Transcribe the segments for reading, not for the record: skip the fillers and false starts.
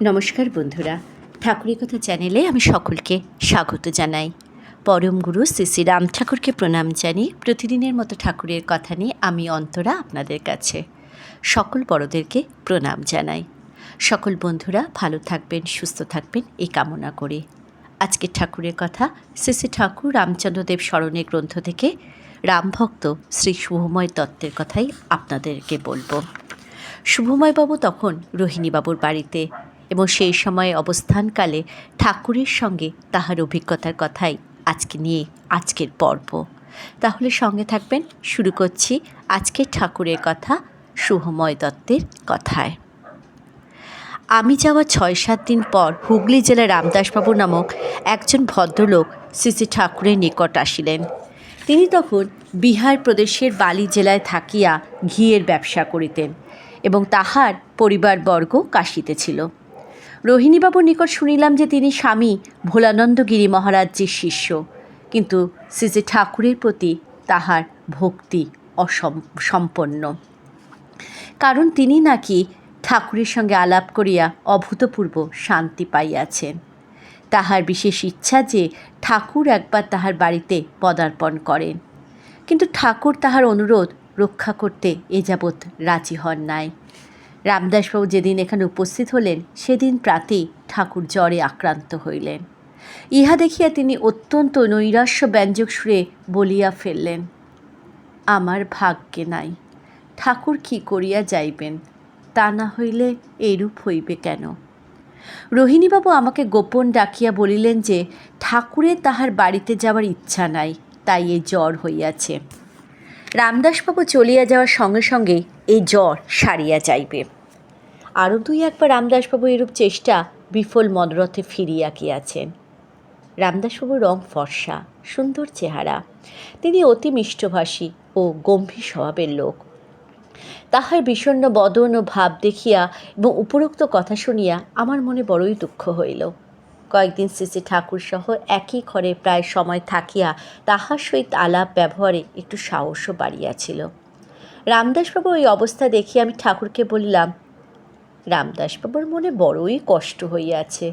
নমস্কার বন্ধুরা, ঠাকুরের কথা চ্যানেলে আমি সকলকে স্বাগত জানাই। পরম গুরু শ্রী শ্রী রাম ঠাকুরকে প্রণাম জানিয়ে প্রতিদিনের মতো ঠাকুরের কথা নিয়ে আমি অন্তরা আপনাদের কাছে সকল বড়দেরকে প্রণাম জানাই। সকল বন্ধুরা ভালো থাকবেন, সুস্থ থাকবেন এই কামনা করে আজকের ঠাকুরের কথা শ্রী শ্রী ঠাকুর রামচন্দ্রদেব স্মরণে গ্রন্থ থেকে রামভক্ত শ্রী শুভময় দত্তের কথাই আপনাদেরকে বলবো। শুভময়বাবু তখন রোহিণীবাবুর বাড়িতে এবং সেই সময় অবস্থানকালে ঠাকুরের সঙ্গে তাহার অভিজ্ঞতার কথাই আজকে নিয়ে আজকের পর্ব। তাহলে সঙ্গে থাকবেন, শুরু করছি আজকের ঠাকুরের কথা শুভময় দত্তের কথায়। আমি যাওয়ার ৬-৭ দিন পর হুগলি জেলার রামদাসবাবু নামক একজন ভদ্রলোক শ্রী শ্রী ঠাকুরের নিকট আসিলেন। তিনি তখন বিহার প্রদেশের বালি জেলায় থাকিয়া ঘিয়ের ব্যবসা করিতেন এবং তাহার পরিবারবর্গ কাশীতে ছিল। রোহিণীবাবুর নিকট শুনিলাম যে তিনি স্বামী ভোলানন্দ গিরি মহারাজজির শিষ্য, কিন্তু শ্রী শ্রী ঠাকুরের প্রতি তাহার ভক্তি অসম্পন্ন। কারণ তিনি নাকি ঠাকুরের সঙ্গে আলাপ করিয়া অভূতপূর্ব শান্তি পাইয়াছেন। তাহার বিশেষ ইচ্ছা যে ঠাকুর একবার তাহার বাড়িতে পদার্পণ করেন, কিন্তু ঠাকুর তাহার অনুরোধ রক্ষা করতে এ যাবৎ রাজি হন নাই। রামদাসবাবু যেদিন এখানে উপস্থিত হলেন সেদিন প্রাতেই ঠাকুর জ্বরে আক্রান্ত হইলেন। ইহা দেখিয়া তিনি অত্যন্ত নৈরাশ্য ব্যঞ্জক সুরে বলিয়া ফেললেন, আমার ভাগ্যে নাই, ঠাকুর কি করিয়া যাইবেন, তা না হইলে এইরূপ হইবে কেন? রোহিণীবাবু আমাকে গোপন ডাকিয়া বলিলেন যে ঠাকুরের তাহার বাড়িতে যাওয়ার ইচ্ছা নাই, তাই এই জ্বর হইয়াছে। রামদাসবাবু চলিয়া যাওয়ার সঙ্গে সঙ্গেই এই জ্বর সারিয়া যাইবে। আরও ২-১ বার রামদাসবাবু এরূপ চেষ্টা বিফল মনোরথে ফিরিয়া গিয়াছেন। রামদাসবাবুর রং ফর্সা, সুন্দর চেহারা। তিনি অতি মিষ্টভাষী ও গম্ভীর স্বভাবের লোক। তাহার বিষণ্ণ বদন ও ভাব দেখিয়া এবং উপরোক্ত কথা শুনিয়া আমার মনে বড়ই দুঃখ হইল। কয়েকদিন শ্রী শ্রী ঠাকুর সহ একই ঘরে প্রায় সময় থাকিয়া তাহার সহিত আলাপ ব্যবহারে একটু সাহসও বাড়িয়াছিল। রামদাসবাবু ওই অবস্থা দেখিয়া আমি ঠাকুরকে বলিলাম, রামদাসবাবুর মনে বড়ই কষ্ট হইয়াছে,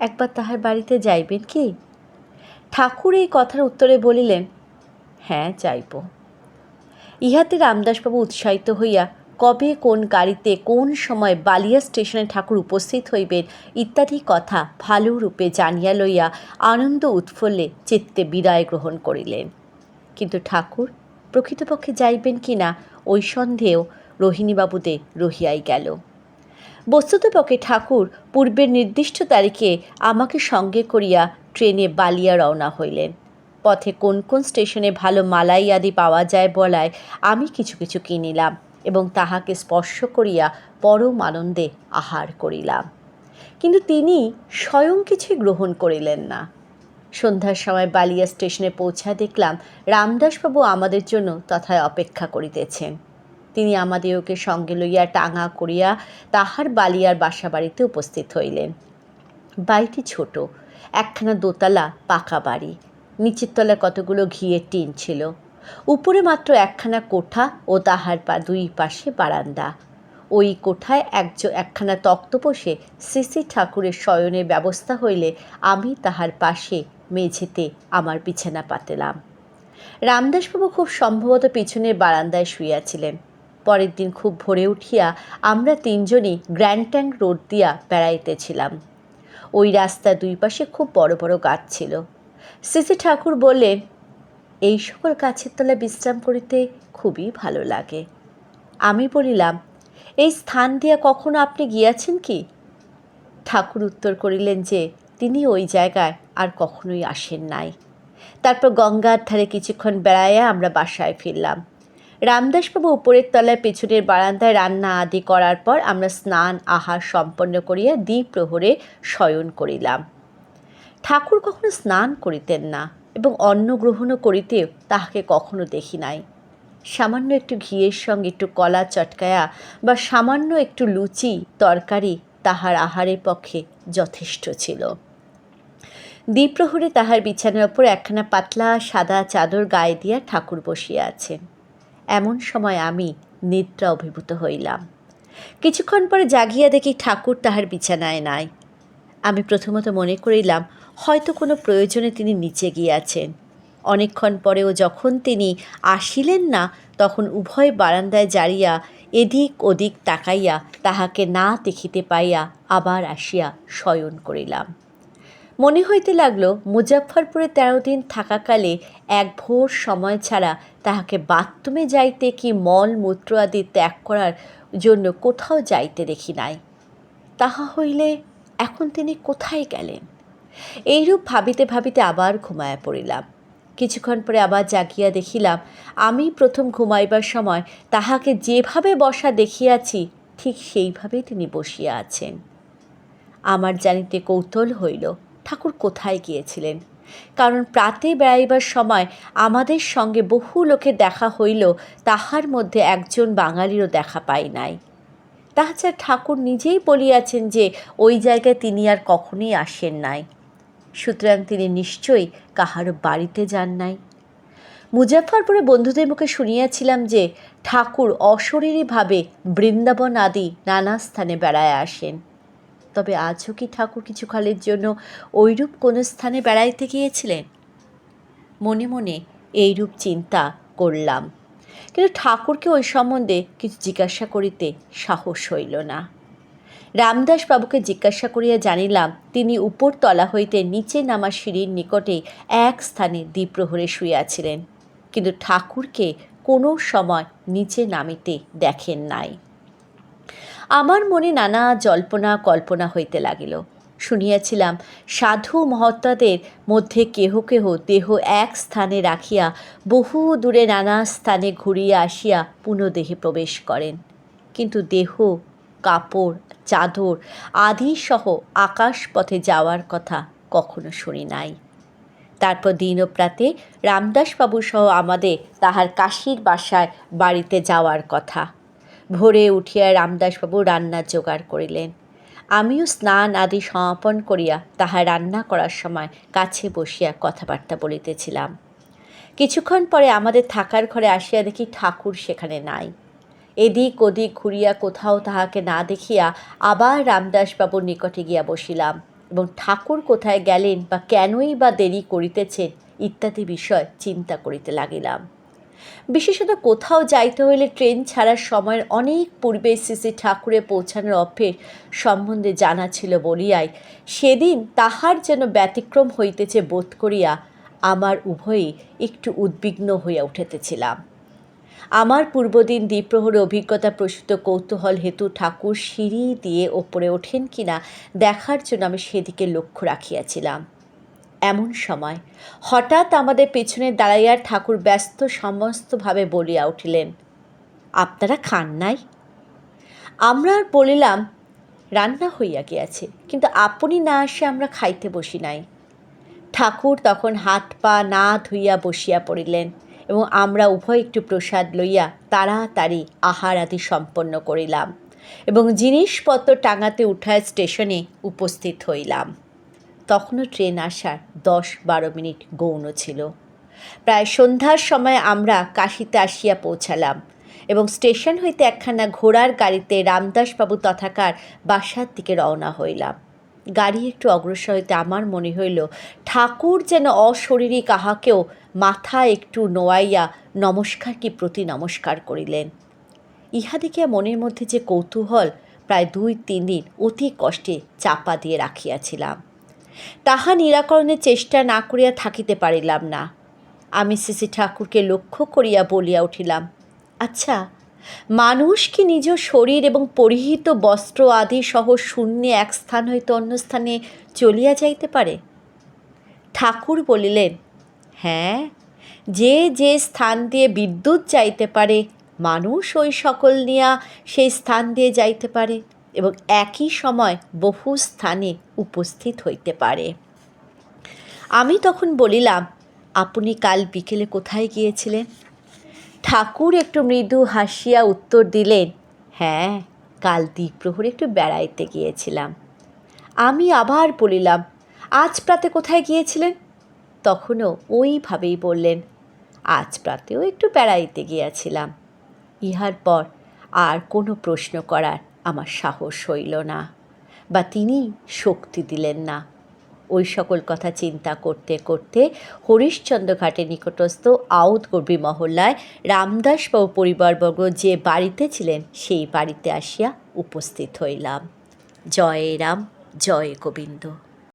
একবার তাহার বাড়িতে যাইবেন কি? ঠাকুর এই কথার উত্তরে বলিলেন, হ্যাঁ, যাইব। ইহাতে রামদাসবাবু উৎসাহিত হইয়া কবে কোন গাড়িতে কোন সময় বালিয়া স্টেশনে ঠাকুর উপস্থিত হইবেন ইত্যাদি কথা ভালো রূপে জানিয়া লইয়া আনন্দ উৎফুল্লে চিত্তে বিদায় গ্রহণ করিলেন। কিন্তু ঠাকুর প্রকৃতপক্ষে যাইবেন কি না ওই সন্দেহ রোহিণীবাবুদের রহিয়াই গেল। বস্তুতপক্ষে ঠাকুর পূর্বের নির্দিষ্ট তারিখে আমাকে সঙ্গে করিয়া ট্রেনে বালিয়া রওনা হইলেন। পথে কোন কোন স্টেশনে ভালো মালাই আদি পাওয়া যায় বলায় আমি কিছু কিছু কিনিলাম এবং তাহাকে স্পর্শ করিয়া পরম আনন্দে আহার করিলাম। কিন্তু তিনি স্বয়ং কিছুই গ্রহণ করিলেন না। সন্ধ্যার সময় বালিয়া স্টেশনে পৌঁছা দেখলাম রামদাসবাবু আমাদের জন্য তথায় অপেক্ষা করিতেছেন। তিনি আমাদেরকে সঙ্গে লইয়া টাঙা করিয়া তাহার বালিয়ার বাসা বাড়িতে উপস্থিত হইলেন। বাড়িটি ছোট, একখানা দোতলা পাকা বাড়ি। নিচের তলায় কতগুলো ঘিয়ের টিন ছিল। উপরে মাত্র একখানা কোঠা ও তাহার দুই পাশে বারান্দা। ওই কোঠায় একখানা তক্ত বসে শ্রী শ্রী ঠাকুরের শয়নের ব্যবস্থা হইলে আমি তাহার পাশে মেঝেতে আমার বিছানা পাতিলাম। রামদাসবাবু খুব সম্ভবত পিছনের বারান্দায় শুইয়াছিলেন। পরের দিন খুব ভোরে উঠিয়া আমরা তিনজনই গ্র্যান্ড ট্যাঙ্ক রোড দিয়া বেড়াইতেছিলাম। ওই রাস্তার দুই পাশে খুব বড় বড় গাছ ছিল। শ্রী শ্রী ঠাকুর বললেন, এই সকল গাছের তলায় বিশ্রাম করিতে খুবই ভালো লাগে। আমি বলিলাম, এই স্থান দিয়া কখনো আপনি গিয়াছেন কি? ঠাকুর উত্তর করিলেন যে তিনি ওই জায়গায় আর কখনোই আসেন নাই। তারপর গঙ্গার ধারে কিছুক্ষণ বেড়াইয়া আমরা বাসায় ফিরলাম। রামদাসবাবু উপরের তলায় পেছনের বারান্দায় রান্না আদি করার পর আমরা স্নান আহার সম্পন্ন করিয়া দ্বিপ্রহরে শয়ন করিলাম। ঠাকুর কখনো স্নান করিতেন না এবং অন্ন গ্রহণও করিতেও তাহাকে কখনো দেখি নাই। সামান্য একটু ঘিয়ের সঙ্গে একটু কলা চটকায়া বা সামান্য একটু লুচি তরকারি তাহার আহারের পক্ষে যথেষ্ট ছিল। দ্বিপ্রহরে তাহার বিছানার ওপর একখানা পাতলা সাদা চাদর গায়ে দিয়া ঠাকুর বসিয়া আছেন। এমন সময় আমি নিদ্রা অভিভূত হইলাম। কিছুক্ষণ পরে জাগিয়া দেখি ঠাকুর তাহার বিছানায় নাই। আমি প্রথমত মনে করিলাম হয়তো কোনো প্রয়োজনে তিনি নিচে গিয়াছেন। অনেকক্ষণ পরেও যখন তিনি আসিলেন না, তখন উভয় বারান্দায় জাড়িয়া এদিক ওদিক তাকাইয়া তাহাকে না দেখিতে পাইয়া আবার আসিয়া শয়ন করিলাম। মনে হইতে লাগল মুজাফফরপুরে ১৩ দিন থাকাকালে এক ভোর সময় ছাড়া তাহাকে বাথরুমে যাইতে কি মল মূত্র আদি ত্যাগ করার জন্য কোথাও যাইতে দেখি নাই। তাহা হইলে এখন তিনি কোথায় গেলেন? এইরূপ ভাবিতে ভাবিতে আবার ঘুমাইয়া পড়িলাম। কিছুক্ষণ পরে আবার জাগিয়া দেখিলাম আমি প্রথম ঘুমাইবার সময় তাহাকে যেভাবে বসা দেখিয়াছি ঠিক সেইভাবেই তিনি বসিয়া আছেন। আমার জানিতে কৌতূহল হইল ঠাকুর কোথায় গিয়েছিলেন, কারণ প্রাতে বেড়াইবার সময় আমাদের সঙ্গে বহু লোকের দেখা হইল, তাহার মধ্যে একজন বাঙালিরও দেখা পাই নাই। তাছাড়া ঠাকুর নিজেই বলিয়াছেন যে ওই জায়গায় তিনি আর কখনোই আসেন নাই, সুতরাং তিনি নিশ্চয়ই কাহারও বাড়িতে যান নাই। মুজাফফরপুরে বন্ধুদের মুখে শুনিয়াছিলাম যে ঠাকুর অশরীরীভাবে বৃন্দাবন আদি নানা স্থানে বেড়ায় আসেন। তবে আজও কি ঠাকুর কিছুকালের জন্য ওইরূপ কোনো স্থানে বেড়াইতে গিয়েছিলেন? মনে মনে এইরূপ চিন্তা করলাম, কিন্তু ঠাকুরকে ওই সম্বন্ধে কিছু জিজ্ঞাসা করিতে সাহস হইল না। রামদাসবাবুকে জিজ্ঞাসা করিয়া জানিলাম তিনি উপরতলা হইতে নিচে নামা সিঁড়ির নিকটে এক স্থানে দ্বিপ্রহরে শুইয়াছিলেন, কিন্তু ঠাকুরকে কোনো সময় নিচে নামিতে দেখেন নাই। আমার মনে নানা জল্পনা কল্পনা হইতে লাগিল। শুনিয়াছিলাম সাধু মহাত্মাদের মধ্যে কেহ কেহ দেহ এক স্থানে রাখিয়া বহু দূরে নানা স্থানে ঘুরিয়া আসিয়া পুনঃদেহে প্রবেশ করেন, কিন্তু দেহ, কাপড়, চাদর আদি সহ আকাশপথে যাওয়ার কথা কখনো শুনি নাই। তারপর দিন ও প্রাতে রামদাসবাবু সহ আমাদের তাহার কাশীর বাসায় বাড়িতে যাওয়ার কথা। ভোরে উঠিয়া রামদাসবাবু রান্নার জোগাড় করিলেন। আমিও স্নান আদি সমাপন করিয়া তাহা রান্না করার সময় কাছে বসিয়া কথাবার্তা বলিতেছিলাম। কিছুক্ষণ পরে আমাদের থাকার ঘরে আসিয়া দেখি ঠাকুর সেখানে নাই। এদিক ওদিক ঘুরিয়া কোথাও তাহাকে না দেখিয়া আবার রামদাসবাবুর নিকটে গিয়া বসিলাম এবং ঠাকুর কোথায় গেলেন বা কেনই বা দেরি করিতেছেন ইত্যাদি বিষয় চিন্তা করিতে লাগিলাম। বিশেষত কোথাও যাইতে হইলে ট্রেন ছাড়ার সময়ের অনেক পূর্বে শ্রী ঠাকুরে পৌঁছানোর অভ্যেস সম্বন্ধে জানা ছিল বলিয়াই সেদিন তাহার যেন ব্যতিক্রম হইতেছে বোধ করিয়া আমার উভয়ই একটু উদ্বিগ্ন হইয়া উঠিতেছিলাম। আমার পূর্বদিন দ্বিপ্রহরে অভিজ্ঞতা প্রসূত কৌতূহল হেতু ঠাকুর সিঁড়ি দিয়ে ওপরে ওঠেন কিনা দেখার জন্য আমি সেদিকে লক্ষ্য রাখিয়াছিলাম। এমন সময় হঠাৎ আমাদের পেছনে দাঁড়াইয়া ঠাকুর ব্যস্ত সমস্তভাবে বলিয়া উঠিলেন, আপনারা খান নাই? আমরা আর বলিলাম, রান্না হইয়া গিয়াছে, কিন্তু আপনি না আসে আমরা খাইতে বসি নাই। ঠাকুর তখন হাত পা না ধুইয়া বসিয়া পড়িলেন এবং আমরা উভয় একটু প্রসাদ লইয়া তাড়াতাড়ি আহার আদি সম্পন্ন করিলাম এবং জিনিসপত্র টাঙাতে উঠায় স্টেশনে উপস্থিত হইলাম। তখনও ট্রেন আসার 10-12 মিনিট গৌণ ছিল। প্রায় সন্ধ্যার সময় আমরা কাশীতে আসিয়া পৌঁছালাম এবং স্টেশন হইতে একখানা ঘোড়ার গাড়িতে রামদাসবাবু তথাকার বাসার দিকে রওনা হইলাম। গাড়ি একটু অগ্রসর হইতে আমার মনে হইল ঠাকুর যেন অশরীরী কাহাকেও মাথা একটু নোয়াইয়া নমস্কার কি প্রতি নমস্কার করিলেন। ইহা দেখিয়া মনের মধ্যে যে কৌতূহল প্রায় 2-3 দিন অতি কষ্টে চাপা দিয়ে রাখিয়াছিলাম, তাহা নিরাকরণের চেষ্টা না করিয়া থাকিতে পারিলাম না। আমি শ্রী ঠাকুরকে লক্ষ্য করিয়া বলিয়া উঠিলাম, আচ্ছা, মানুষ কি নিজ শরীর এবং পরিহিত বস্ত্র আদি সহ শূন্যে এক স্থান হইতে অন্য স্থানে চলিয়া যাইতে পারে? ঠাকুর বলিলেন, হ্যাঁ, যে যে স্থান দিয়ে বিদ্যুৎ যাইতে পারে মানুষ ওই সকল নিয়া সেই স্থান দিয়ে যাইতে পারে এবং একই সময় বহু স্থানে উপস্থিত হইতে পারে। আমি তখন বলিলাম, আপনি কাল বিকেলে কোথায় গিয়েছিলেন? ঠাকুর একটু মৃদু হাসিয়া উত্তর দিলেন, হ্যাঁ, কাল দ্বিপ্রহরে একটু বেড়াইতে গিয়েছিলাম। আমি আবার বলিলাম, আজ প্রাতে কোথায় গিয়েছিলেন? তখনও ওইভাবেই বললেন, আজ প্রাতেও একটু বেড়াইতে গিয়েছিলাম। ইহার পর আর কোনো প্রশ্ন করার আমার সাহস হইল না, বা তিনি শক্তি দিলেন না। ওই সকল কথা চিন্তা করতে করতে হরিশ্চন্দ্র ঘাটের নিকটস্থ আউটগর্বী মহল্লায় রামদাসবাবু পরিবারবর্গ যে বাড়িতে ছিলেন সেই বাড়িতে আসিয়া উপস্থিত হইলাম। জয় রাম, জয় গোবিন্দ।